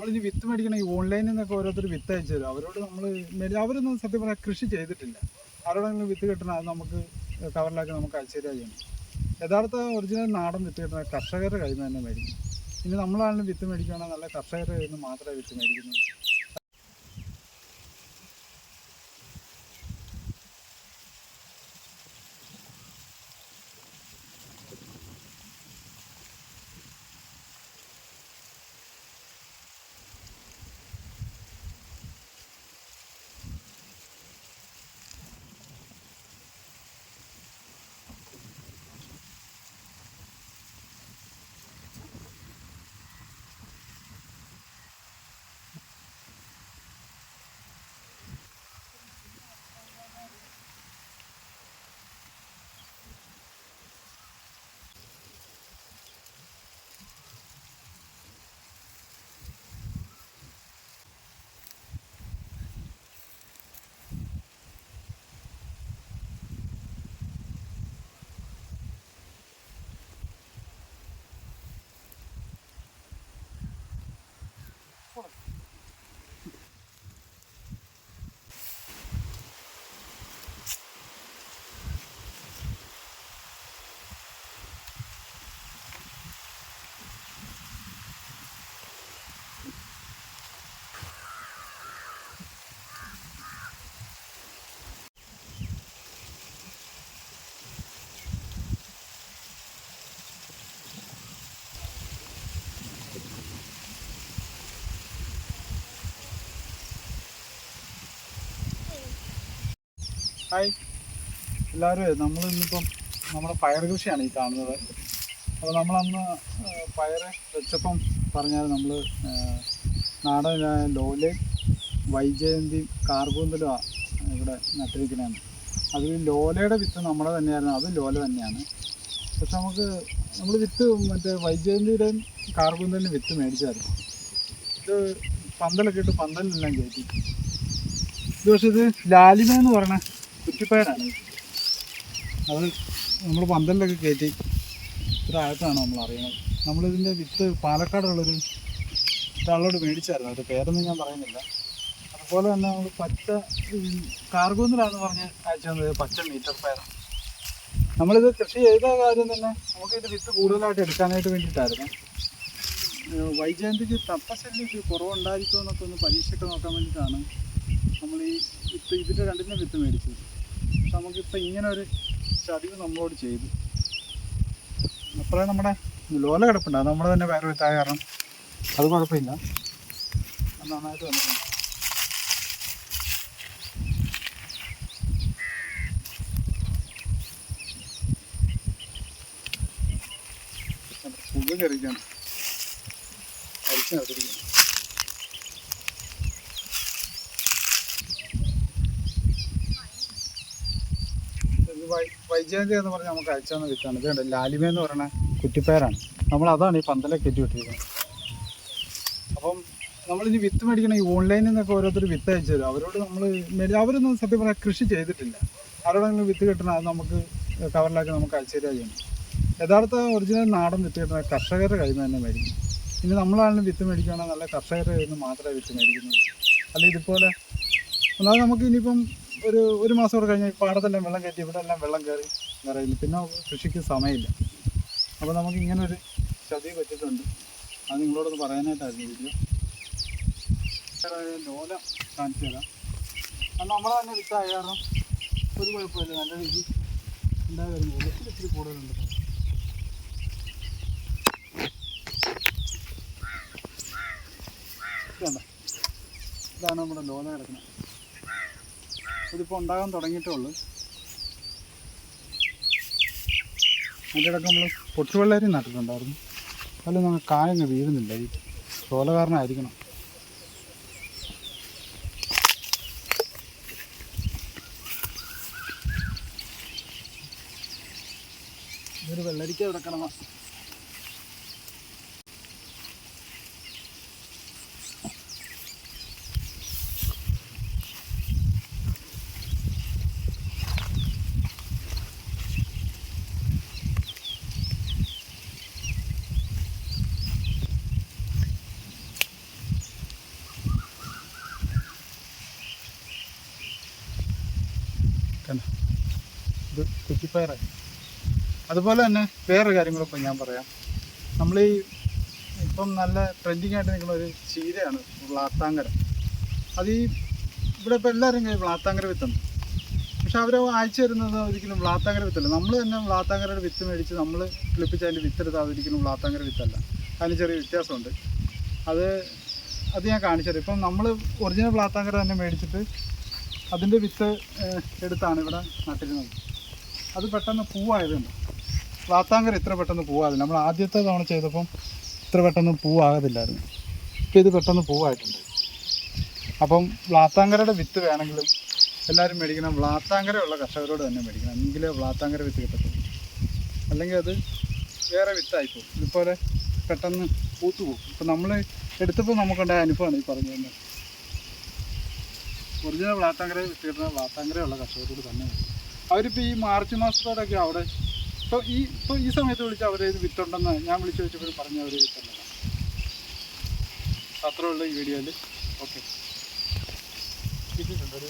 നമ്മളിനി വിത്ത് മേടിക്കണം. ഈ ഓൺലൈനിൽ നിന്നൊക്കെ ഓരോരുത്തർ വിത്ത് അയച്ചു തരും. അവരോട് അവരൊന്നും സത്യം പറഞ്ഞാൽ കൃഷി ചെയ്തിട്ടില്ല. ആരോടെങ്കിലും വിത്ത് കിട്ടണം, അത് നമുക്ക് കവറിലാക്കി നമുക്ക് അയച്ചു തരിക ചെയ്യണം. യഥാർത്ഥ ഒറിജിനൽ നാടൻ വിത്ത് കിട്ടുന്ന കർഷകരുടെ കയ്യിൽ നിന്ന് തന്നെ മേടിക്കും. ഇനി നമ്മളാണെങ്കിലും വിത്ത് മേടിക്കുകയാണെങ്കിൽ നല്ല കർഷകരുടെ കയ്യിൽ നിന്ന് മാത്രമേ വിത്ത് മേടിക്കുന്നുള്ളൂ. ഹായ് എല്ലാവരും, നമ്മൾ ഇന്നിപ്പം നമ്മുടെ പയർ കൃഷിയാണ് ഈ കാണുന്നത്. അപ്പോൾ നമ്മളന്ന് പയർ വെച്ചപ്പം പറഞ്ഞാൽ നമ്മൾ നാടൻ ലോലയും വൈജയന്തിയും കാർബൂന്തലുമാണ് ഇവിടെ നട്ടിരിക്കുന്നതാണ്. അതിൽ ലോലയുടെ വിത്ത് നമ്മുടെ തന്നെയായിരുന്നു, അതും ലോല തന്നെയാണ്. പക്ഷെ നമ്മൾ വിത്ത് മറ്റേ വൈജയന്തിയുടെയും കാർബൂന്തലിനും വിത്ത് മേടിച്ചായിരുന്നു. ഇത് പന്തലൊക്കെ ഇട്ട് പന്തലിനെല്ലാം കയറ്റി. ഇത് പക്ഷേ ഇത് ലാലിമ പറയണ കുറ്റിപ്പയറാണ്. അത് നമ്മൾ പന്തലിലൊക്കെ കയറ്റി ഇതായിട്ടാണ് നമ്മൾ അറിയുന്നത്. നമ്മളിതിൻ്റെ വിത്ത് പാലക്കാടുള്ളൊരു ഒരാളോട് മേടിച്ചായിരുന്നു, അവരുടെ പേരൊന്നും ഞാൻ പറയുന്നില്ല. അതുപോലെ തന്നെ നമ്മൾ പച്ച കാർബൂന്തലാണെന്ന് പറഞ്ഞ് അയച്ചു തന്നത് പച്ച മീറ്റർ പയറാണ്. നമ്മളിത് കൃഷി ചെയ്ത കാര്യം തന്നെ നമുക്കിത് വിത്ത് കൂടുതലായിട്ട് എടുക്കാനായിട്ട് വേണ്ടിയിട്ടായിരുന്നു. വൈജയന്തിക്ക് തപ്പശല്യം കുറവുണ്ടായിരിക്കുമോ എന്നൊക്കെ ഒന്ന് പരീക്ഷയ്ക്ക് നോക്കാൻ വേണ്ടിയിട്ടാണ് നമ്മൾ ഈ വിത്ത് ഇതിൻ്റെ രണ്ടിൻ്റെ വിത്ത് മേടിച്ചത്. പക്ഷെ നമുക്കിപ്പോൾ ഇങ്ങനെ ഒരു ചതിവ് നമ്മളോട് ചെയ്തു. അപ്പോഴേ നമ്മുടെ ലോല കിടപ്പുണ്ട്, അത് നമ്മൾ തന്നെ പയർ വിത്തായ കാരണം അത് കുഴപ്പമില്ല, അത് നന്നായിട്ട് വന്നിട്ടുണ്ട്. പുല്ല് കയറിക്കാണ് അരിച്ച് നിർത്തിരിക്കുന്നത്. വൈജയന്തി എന്ന് പറഞ്ഞാൽ നമുക്ക് അയച്ചാന്ന് വിത്താണ്. ഇത് ലാലിമ എന്ന് പറയുന്ന കുറ്റിപ്പയറാണ്. നമ്മളതാണ് ഈ പന്തലൊക്കെ കയറ്റി വിട്ടിരിക്കുന്നത്. അപ്പം നമ്മളിനി വിത്ത് മേടിക്കണം. ഈ ഓൺലൈനിൽ നിന്നൊക്കെ ഓരോരുത്തർ വിത്ത് അയച്ചു തരും. അവരോട് അവരൊന്നും സത്യം പറഞ്ഞാൽ കൃഷി ചെയ്തിട്ടില്ല. ആരോടെങ്കിലും വിത്ത് കിട്ടണം, അത് നമുക്ക് കവറിലാക്കി നമുക്ക് അയച്ചു തരിക ചെയ്യണം. യഥാർത്ഥ ഒറിജിനൽ നാടൻ വിത്ത് കിട്ടുന്ന കർഷകരുടെ കയ്യിൽ നിന്ന് തന്നെ മേടിക്കും. ഇനി നമ്മളാണെങ്കിലും വിത്ത് മേടിക്കുകയാണെങ്കിൽ നല്ല കർഷകരുടെ കയ്യിൽ നിന്ന് മാത്രമേ വിത്ത് മേടിക്കുന്നുള്ളൂ. അല്ല ഇതുപോലെ ഒന്നാമത് നമുക്ക് ഇനിയിപ്പം ഒരു മാസം കൂടെ കഴിഞ്ഞാൽ പാടത്തെല്ലാം വെള്ളം കയറ്റി ഇവിടെ എല്ലാം വെള്ളം കയറി നിറയില്ല, പിന്നെ കൃഷിക്ക് സമയമില്ല. അപ്പോൾ നമുക്ക് ഇങ്ങനൊരു ചതി പറ്റിയിട്ടുണ്ട്. അത് നിങ്ങളോടൊന്ന് പറയാനായിട്ടായിരുന്നു വീഡിയോ. ലോല കാണിച്ചു തരാം. അത് നമ്മൾ തന്നെ വിത്തായ കാരണം ഒരു കുഴപ്പമില്ല, നല്ല രീതി ഉണ്ടായി വരുമ്പോൾ ഇച്ചിരി കൂടുതലുണ്ട്. ഇതാണ് നമ്മുടെ ലോല കിടക്കുന്നത്. ഇതിപ്പോൾ ഉണ്ടാകാൻ തുടങ്ങിയിട്ടേ ഉള്ളൂ. അതിൻ്റെ ഇടയ്ക്ക് നമ്മൾ പൊട്ടുവെള്ളരി നട്ടിട്ടുണ്ടായിരുന്നു, അതിൽ നമുക്ക് കായങ്ങ് വീഴുന്നില്ല. ഈ ലോല കാരണമായിരിക്കണം. ഇതൊരു വെള്ളരിക്ക കിടക്കണം. തന്നെ ഇത് കുറ്റിപ്പയറായി. അതുപോലെ തന്നെ വേറൊരു കാര്യം കൂടെ ഇപ്പം ഞാൻ പറയാം. നമ്മൾ ഈ ഇപ്പം നല്ല ട്രെൻഡിങ് ആയിട്ട് നിൽക്കുന്ന ഒരു ചീരയാണ് വ്ളാത്താങ്കര. അത് ഈ ഇവിടെ ഇപ്പോൾ എല്ലാവരും വ്ളാത്താങ്കര വിത്തുണ്ട്. പക്ഷെ അവർ അയച്ചു തരുന്നത് ഒരിക്കലും വ്ളാത്താങ്കര വിത്തല്ല. നമ്മൾ തന്നെ വ്ളാത്താങ്കരയുടെ വിത്ത് മേടിച്ച് നമ്മൾ കിളിപ്പിച്ച് അതിൻ്റെ വിത്തെടുത്താൽ അതൊരിക്കലും വ്ളാത്താങ്കര വിത്തല്ല. അതിന് ചെറിയ വ്യത്യാസമുണ്ട്. അത് ഞാൻ കാണിച്ചത്. ഇപ്പം നമ്മൾ ഒറിജിനൽ വ്ളാത്താങ്കര തന്നെ മേടിച്ചിട്ട് അതിൻ്റെ വിത്ത് എടുത്താണ് ഇവിടെ നട്ടിരുന്നത്. അത് പെട്ടെന്ന് പൂവായതുണ്ട്. വ്ളാത്താങ്കര ഇത്ര പെട്ടെന്ന് പൂവാകില്ല. നമ്മൾ ആദ്യത്തെ തവണ ചെയ്തപ്പം ഇത്ര പെട്ടെന്ന് പൂവാകത്തില്ലായിരുന്നു. ഇപ്പം ഇത് പെട്ടെന്ന് പൂവായിട്ടുണ്ട്. അപ്പം വ്ളാത്താങ്കരയുടെ വിത്ത് വേണമെങ്കിലും എല്ലാവരും മേടിക്കണം. വ്ളാത്താങ്കരയുള്ള കർഷകരോട് തന്നെ മേടിക്കണം. എങ്കിലേ വ്ളാത്താങ്കര വിത്ത് കിട്ടത്തുള്ളൂ. അല്ലെങ്കിൽ അത് വേറെ വിത്തായിപ്പോകും. ഇതുപോലെ പെട്ടെന്ന് പൂത്തു പോകും. ഇപ്പം നമ്മൾ എടുത്തപ്പോൾ നമുക്കുണ്ടായ അനുഭവമാണ് ഈ പറഞ്ഞു തന്നെ. ഒറിജിനൽ വ്ളാത്താങ്കര വിത്ത് കിട്ടുന്ന വ്ളാത്താങ്കരയുള്ള കർഷകരോട് തന്നെ മേടിക്കും. അവരിപ്പോൾ ഈ മാർച്ച് മാസത്തോടൊക്കെ അവിടെ ഇപ്പോൾ ഈ സമയത്ത് വിളിച്ച് അവർ ഇത് വിത്തുണ്ടെന്ന് ഞാൻ വിളിച്ച് ചോദിച്ചപ്പോഴും പറഞ്ഞ് അവർ വിത്തുള്ളതാണ്. അത്രയുള്ള ഈ വീഡിയോയിൽ. ഓക്കെ. കിട്ടിയിട്ടുണ്ടോ?